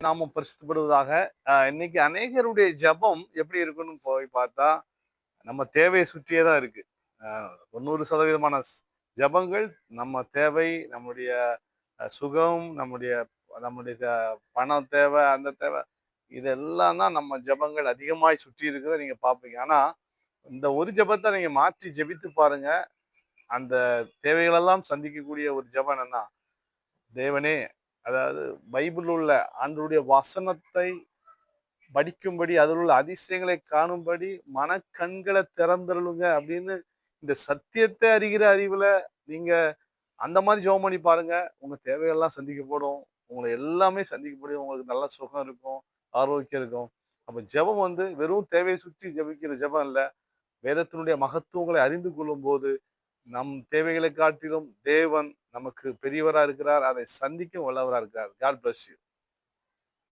நாமம் பரிசுத்தப்படுவதாக. இன்னைக்கு அநேகருடைய ஜெபம் எப்படி இருக்குன்னு போய் பார்த்தா, நம்ம தேவைய சுற்றியே தான் இருக்கு. அ 90% ஜெபங்கள் நம்ம தேவை, நம்முடைய சுகம், நம்முடைய நம்முடைய பணம் தேவை, அந்த தேவை. இதெல்லாம் தான் நம்ம ஜெபங்கள் அதிகமாய் சுற்றி இருக்கிறத நீங்க பார்ப்பீங்க. ஆனா, இந்த ஒரு ஜெபத்த நீங்க மாற்றி ஜெபித்து பாருங்க. அந்த தேவைகளெல்லாம் சந்திக்கக்கூடிய ஒரு ஜெபம் என்னன்னா, தேவனே, அதாவது பைபிள் உள்ள ஆண்டவருடைய வசனத்தை படிக்கும்படி, அதில் உள்ள அதிசயங்களை காணும்படி மனக்கண்களை திறந்தருளுங்க அப்படின்னு இந்த சத்தியத்தை அறிகிற அறிவுல நீங்க அந்த மாதிரி ஜெபம் பண்ணி பாருங்க. உங்க தேவைகள்லாம் சந்திக்கப்படும். உங்கள எல்லாமே சந்திக்கப்படும். உங்களுக்கு நல்ல சுகம் இருக்கும், ஆரோக்கியம் இருக்கும். அப்ப ஜெபம் வந்து வெறும் தேவையை சுற்றி ஜெபிக்கிற ஜெபம் இல்ல. வேதத்தினுடைய மகத்துவங்களை அறிந்து கொள்ளும்போது, நம் தேவைகளை காட்டிலும் தேவன் நமக்கு பெரியவரா இருக்கிறார். அதை சந்திக்க வல்லவரா இருக்கிறார். God bless you.